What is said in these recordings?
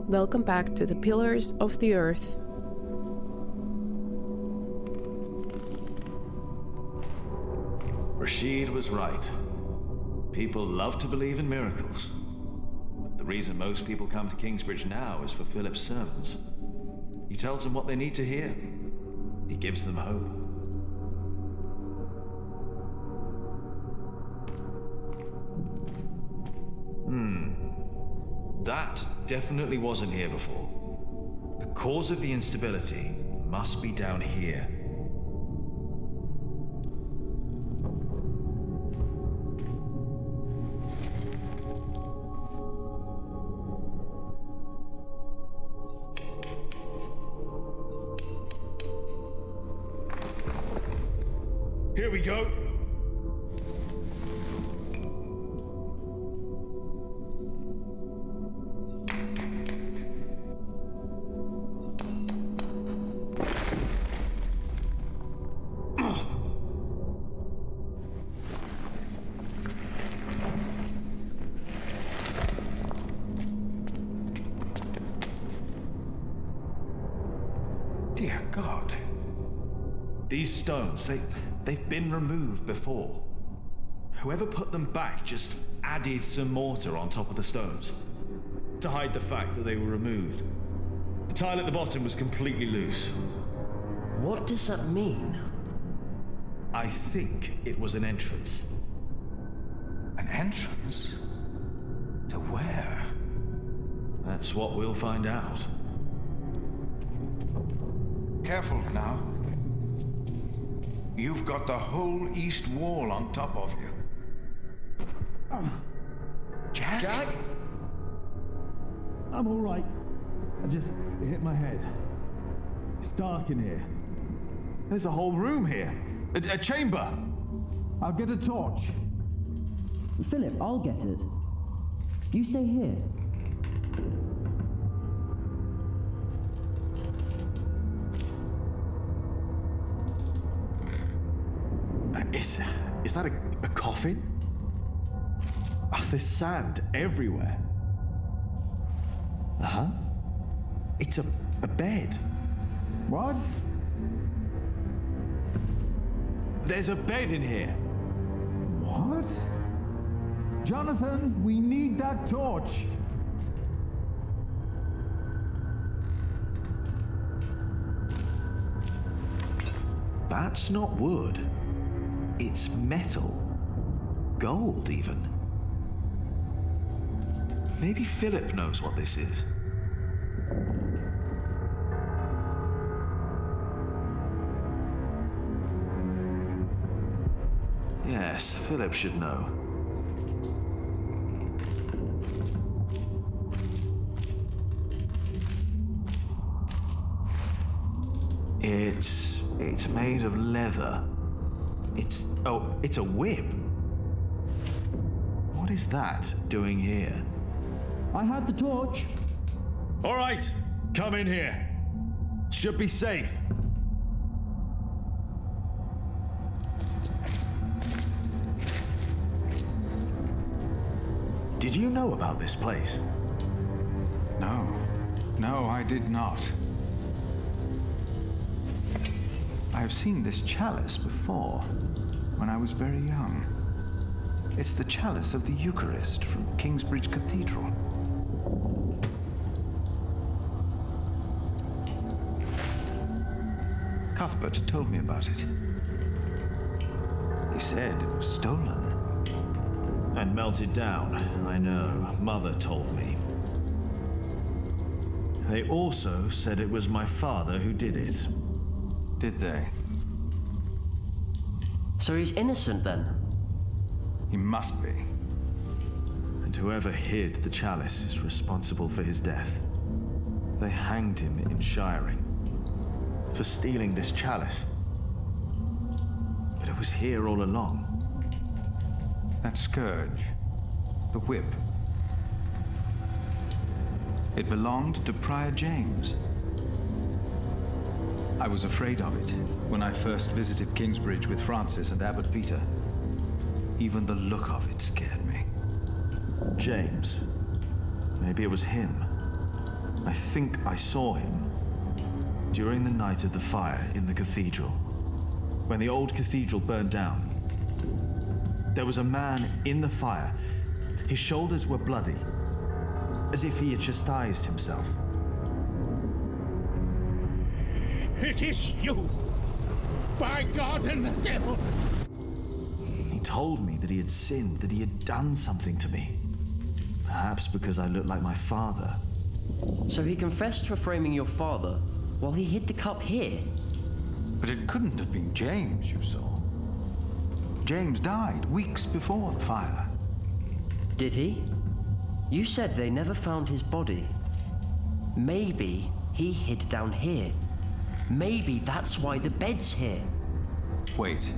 welcome back to the Pillars of the Earth. Rashid was right. People love to believe in miracles. But the reason most people come to Kingsbridge now is for Philip's sermons. He tells them what they need to hear. He gives them hope. That definitely wasn't here before. The cause of the instability must be down here. Here we go. Dear God. These stones, they've been removed before. Whoever put them back just added some mortar on top of the stones to hide the fact that they were removed. The tile at the bottom was completely loose. What does that mean? I think it was an entrance. An entrance? To where? That's what we'll find out. Careful now. You've got the whole east wall on top of you. Jack? Jack? I'm all right. I just hit my head. It's dark in here. There's a whole room here. A chamber. I'll get a torch. Philip, I'll get it. You stay here. Is that a coffin? Oh, there's sand everywhere. Uh-huh. It's a bed. What? There's a bed in here. What? Jonathan, we need that torch. That's not wood. It's metal. Gold, even. Maybe Philip knows what this is. Yes, Philip should know. It's made of leather. It's a whip. What is that doing here? I have the torch. All right, come in here. Should be safe. Did you know about this place? No, I did not. I have seen this chalice before, when I was very young. It's the chalice of the Eucharist from Kingsbridge Cathedral. Cuthbert told me about it. He said it was stolen. And melted down, I know. Mother told me. They also said it was my father who did it. Did they? So he's innocent then? He must be. And whoever hid the chalice is responsible for his death. They hanged him in Shiring for stealing this chalice. But it was here all along. That scourge, the whip. It belonged to Prior James. I was afraid of it when I first visited Kingsbridge with Francis and Abbot Peter. Even the look of it scared me. James. Maybe it was him. I think I saw him during the night of the fire in the cathedral. When the old cathedral burned down, there was a man in the fire. His shoulders were bloody, as if he had chastised himself. It is you! By God and the devil! He told me that he had sinned, that he had done something to me. Perhaps because I looked like my father. So he confessed for framing your father while he hid the cup here? But it couldn't have been James you saw. James died weeks before the fire. Did he? You said they never found his body. Maybe he hid down here. Maybe that's why the bed's here. Wait.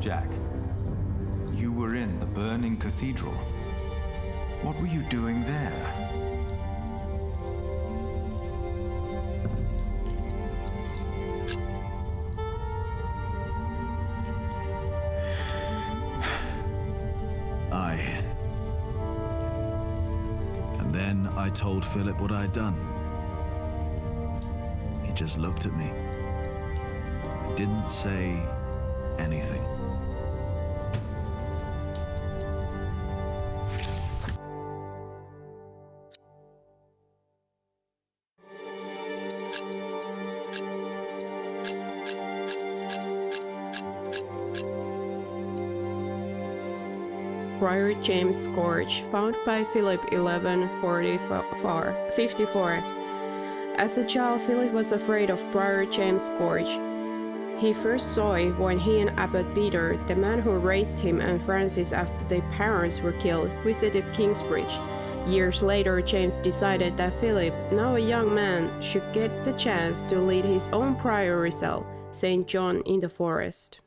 Jack, you were in the burning cathedral. What were you doing there? And then I told Philip what I'd done. He just looked at me. I didn't say anything. Prior James Scourge, found by Philip 11:54. As a child, Philip was afraid of Prior James Scourge. He first saw it when he and Abbot Peter, the man who raised him and Francis after their parents were killed, visited Kingsbridge. Years later, James decided that Philip, now a young man, should get the chance to lead his own priory cell, St. John in the Forest.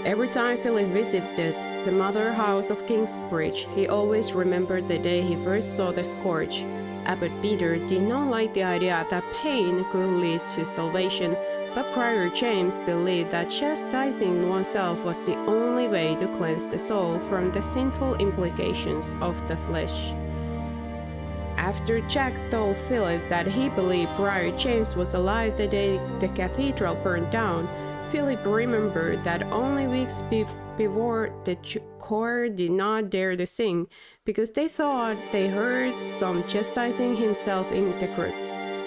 Every time Philip visited the mother house of Kingsbridge, he always remembered the day he first saw the scourge. Abbot Peter did not like the idea that pain could lead to salvation, but Prior James believed that chastising oneself was the only way to cleanse the soul from the sinful implications of the flesh. After Jack told Philip that he believed Prior James was alive the day the cathedral burned down, Philip remembered that only weeks before the choir did not dare to sing because they thought they heard some chastising himself in the crypt.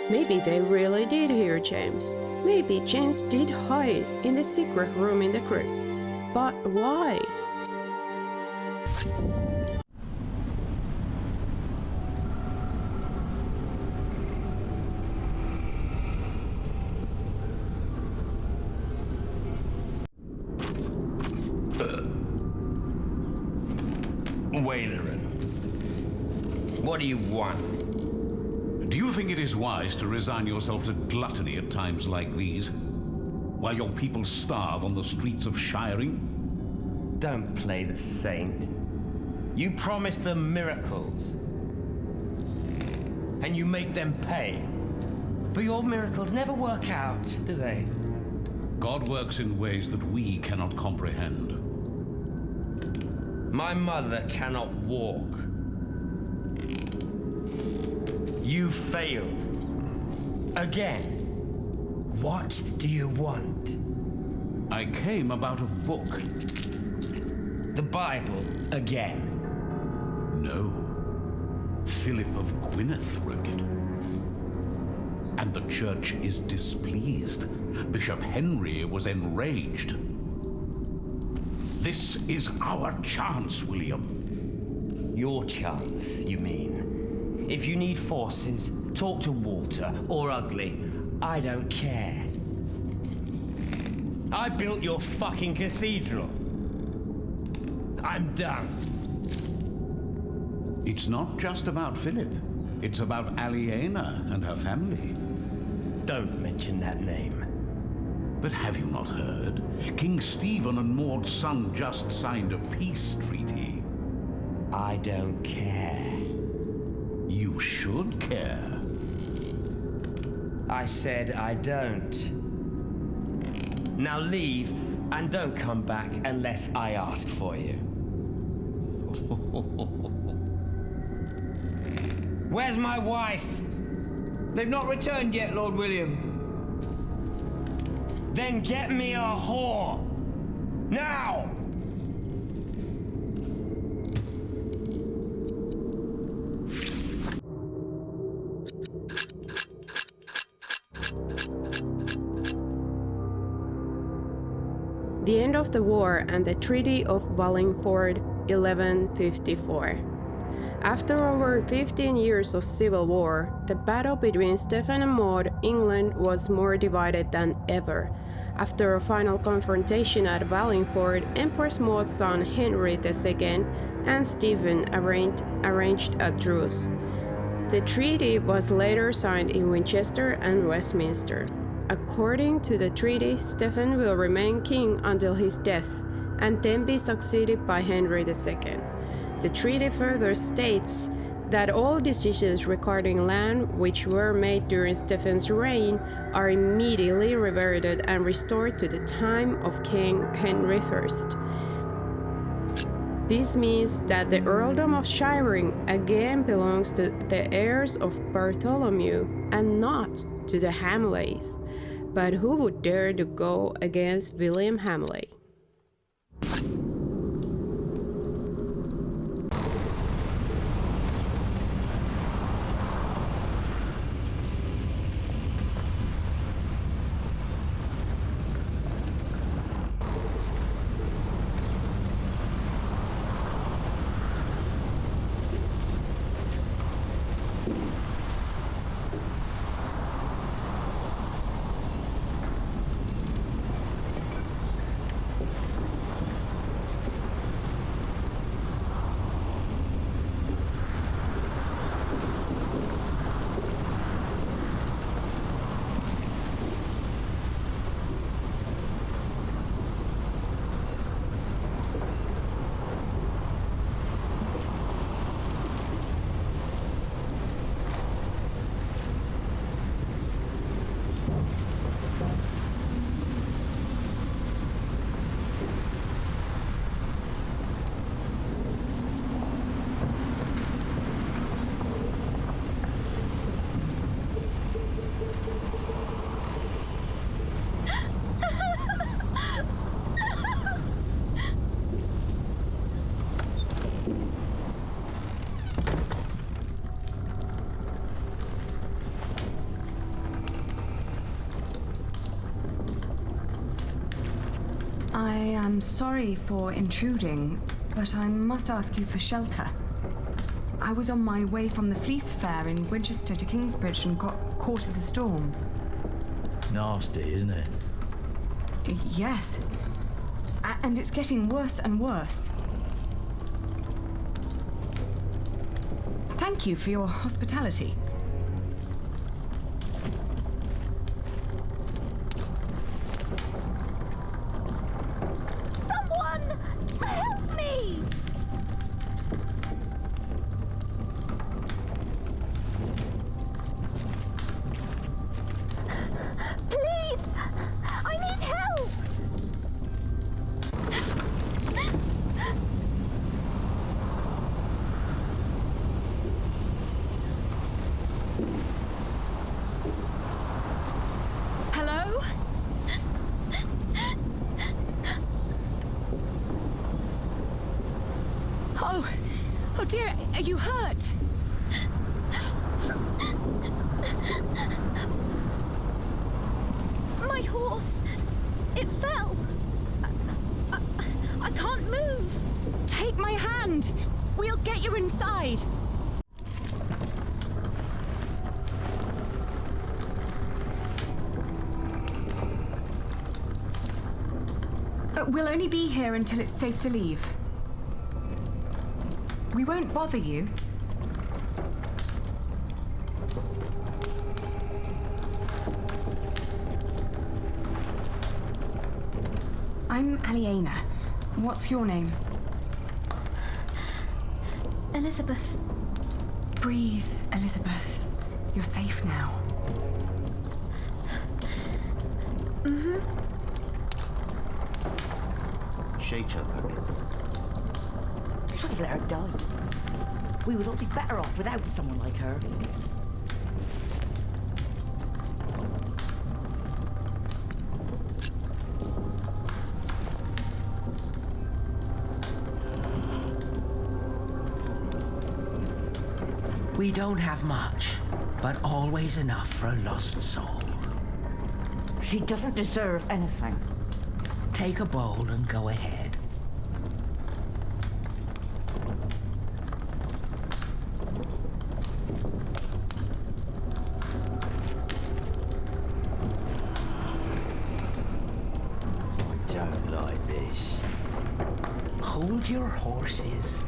Maybe they really did hear James. Maybe James did hide in the secret room in the crypt. But why? Wailerin, what do you want? Do you think it is wise to resign yourself to gluttony at times like these, while your people starve on the streets of Shiring? Don't play the saint. You promise them miracles, and you make them pay. But your miracles never work out, do they? God works in ways that we cannot comprehend. My mother cannot walk. You failed. Again. What do you want? I came about a book. The Bible again. No. Philip of Gwynedd wrote it. And the church is displeased. Bishop Henry was enraged. This is our chance, William. Your chance, you mean? If you need forces, talk to Walter or Ugly. I don't care. I built your fucking cathedral. I'm done. It's not just about Philip. It's about Aliena and her family. Don't mention that name. But have you not heard? King Stephen and Maud's son just signed a peace treaty. I don't care. You should care. I said I don't. Now leave, and don't come back unless I ask for you. Where's my wife? They've not returned yet, Lord William. Then get me a whore! Now! The end of the war and the Treaty of Wallingford, 1154. After over 15 years of civil war, the battle between Stephen and Maud, England was more divided than ever. After a final confrontation at Wallingford, Empress Maud's son Henry II and Stephen arranged a truce. The treaty was later signed in Winchester and Westminster. According to the treaty, Stephen will remain king until his death, and then be succeeded by Henry II. The treaty further states that all decisions regarding land which were made during Stephen's reign are immediately reverted and restored to the time of King Henry I. This means that the earldom of Shiring again belongs to the heirs of Bartholomew and not to the Hamleys. But who would dare to go against William Hamley? I am sorry for intruding, but I must ask you for shelter. I was on my way from the Fleece Fair in Winchester to Kingsbridge and got caught in the storm. Nasty, isn't it? Yes. And it's getting worse and worse. Thank you for your hospitality. Oh dear, are you hurt? My horse, it fell. I can't move. Take my hand. We'll get you inside. We'll only be here until it's safe to leave. We won't bother you. I'm Aliena. What's your name? Elizabeth. Breathe, Elizabeth. You're safe now. Mm-hmm. Shake up, Abby. Shut have let her die. We would all be better off without someone like her. We don't have much, but always enough for a lost soul. She doesn't deserve anything. Take a bowl and go ahead. I don't like this. Hold your horses.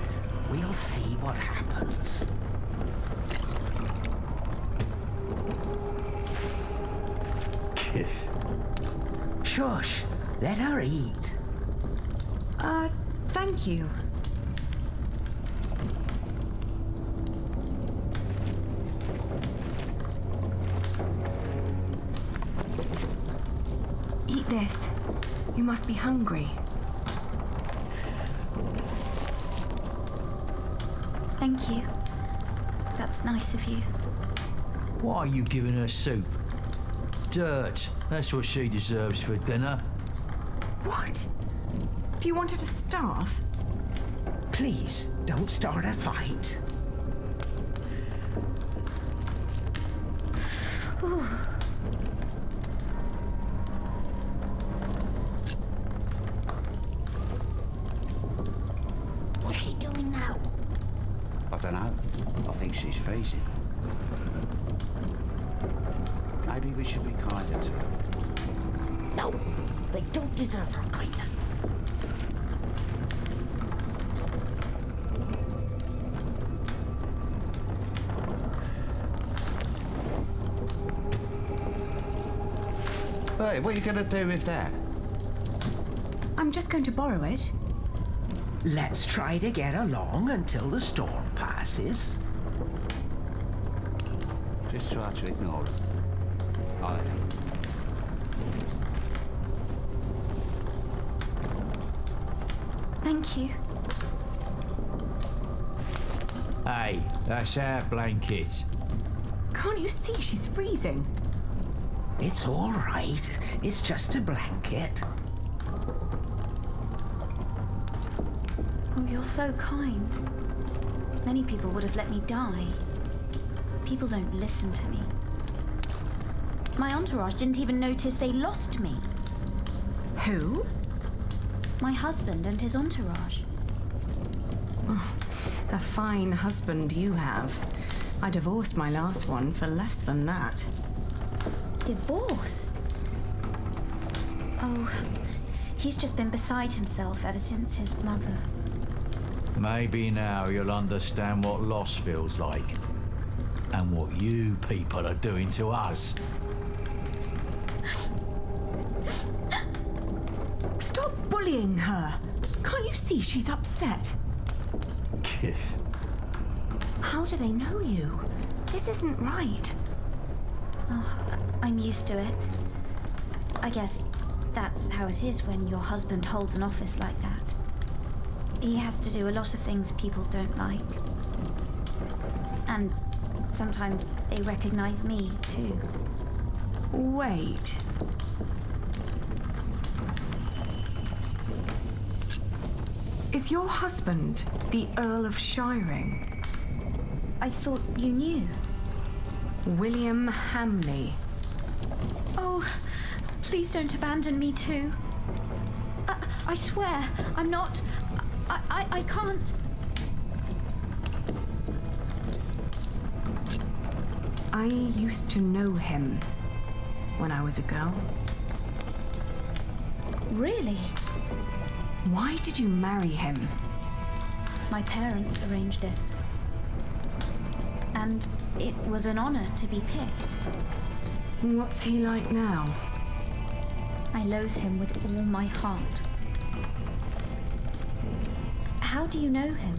We'll see what happens. Shush! Let her eat. Thank you. Eat this. You must be hungry. Thank you. That's nice of you. Why are you giving her soup? Dirt. That's what she deserves for dinner. What? Do you want her to starve? Please, don't start a fight. Ooh. What's she doing now? I don't know. I think she's freezing. Maybe we should be kinder to her. No, they don't deserve her kindness. Hey, what are you going to do with that? I'm just going to borrow it. Let's try to get along until the storm passes. Just try to ignore it. I am. Thank you. Hey, that's our blanket. Can't you see she's freezing? It's all right. It's just a blanket. Oh, you're so kind. Many people would have let me die. People don't listen to me. My entourage didn't even notice they lost me. Who? My husband and his entourage. Oh, a fine husband you have. I divorced my last one for less than that. Divorced? Oh, he's just been beside himself ever since his mother. Maybe now you'll understand what loss feels like. And what you people are doing to us. Stop bullying her. Can't you see she's upset? How do they know you? This isn't right. Oh, I'm used to it. I guess that's how it is when your husband holds an office like that. He has to do a lot of things people don't like. And sometimes they recognize me, too. Wait. Is your husband the Earl of Shiring? I thought you knew. William Hamley. Oh, please don't abandon me too. I swear, I'm not... I can't... I used to know him when I was a girl. Really? Why did you marry him? My parents arranged it. And it was an honor to be picked. What's he like now? I loathe him with all my heart. How do you know him?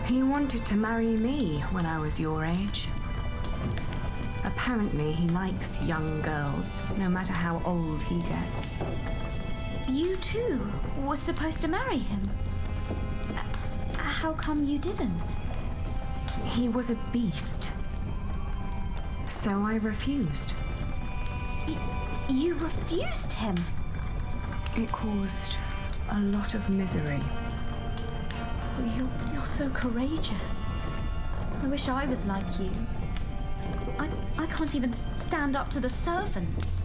He wanted to marry me when I was your age. Apparently he likes young girls, no matter how old he gets. You too were supposed to marry him. How come you didn't? He was a beast. So I refused. You refused him? It caused a lot of misery. You're so courageous. I wish I was like you. I can't even stand up to the servants.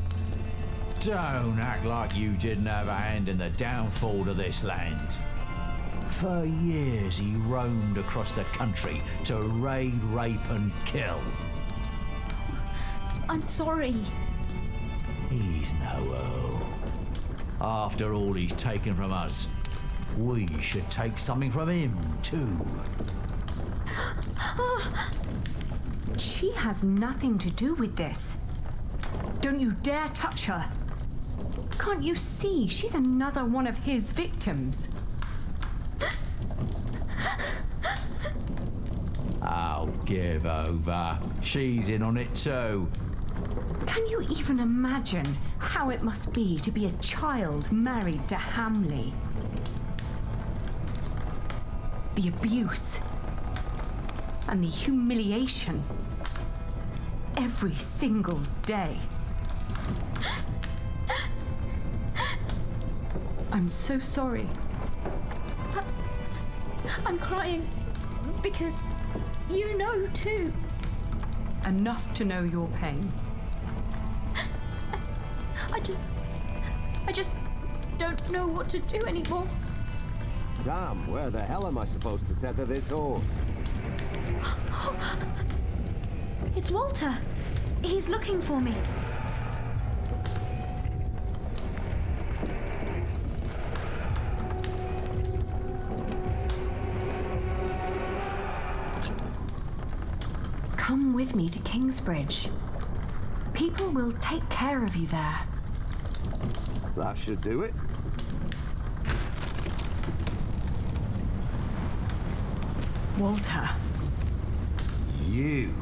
Don't act like you didn't have a hand in the downfall of this land. For years he roamed across the country to raid, rape and kill. I'm sorry. He's no earl. After all he's taken from us, we should take something from him too. She has nothing to do with this. Don't you dare touch her. Can't you see she's another one of his victims? Oh, give over. She's in on it too. Can you even imagine how it must be to be a child married to Hamley? The abuse and the humiliation every single day. I'm so sorry. I'm crying because you know too. Enough to know your pain. I just don't know what to do anymore. Sam, where the hell am I supposed to tether this horse? It's Walter. He's looking for me. Come with me to Kingsbridge. People will take care of you there. That should do it. Walter. You?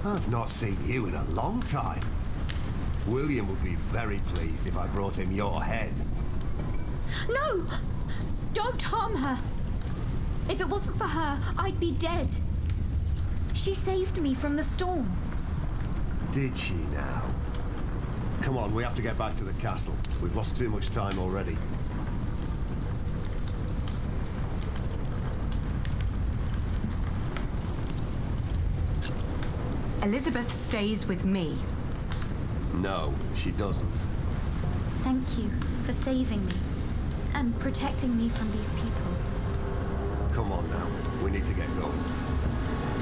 I've not seen you in a long time. William would be very pleased if I brought him your head. No! Don't harm her. If it wasn't for her, I'd be dead. She saved me from the storm. Did she now? Come on, we have to get back to the castle. We've lost too much time already. Elizabeth stays with me. No, she doesn't. Thank you for saving me and protecting me from these people. Come on now, we need to get going.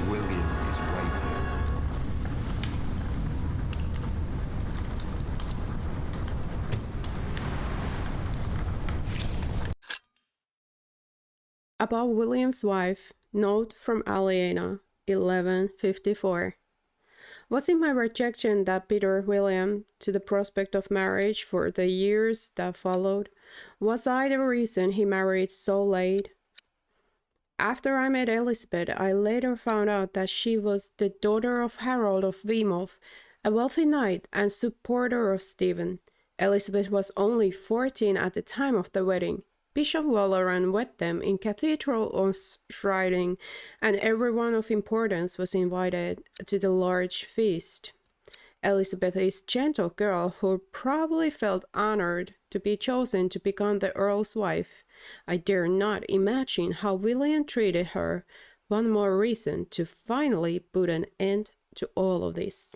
William is waiting. About William's wife, note from Aliena, 1154. Was it my rejection that bidder William to the prospect of marriage for the years that followed? Was I the reason he married so late? After I met Elizabeth, I later found out that she was the daughter of Harold of Weymouth, a wealthy knight and supporter of Stephen. Elizabeth was only 14 at the time of the wedding. Bishop Welleran wed them in cathedral on shrining, and everyone of importance was invited to the large feast. Elizabeth is a gentle girl who probably felt honored to be chosen to become the Earl's wife. I dare not imagine how William treated her. One more reason to finally put an end to all of this.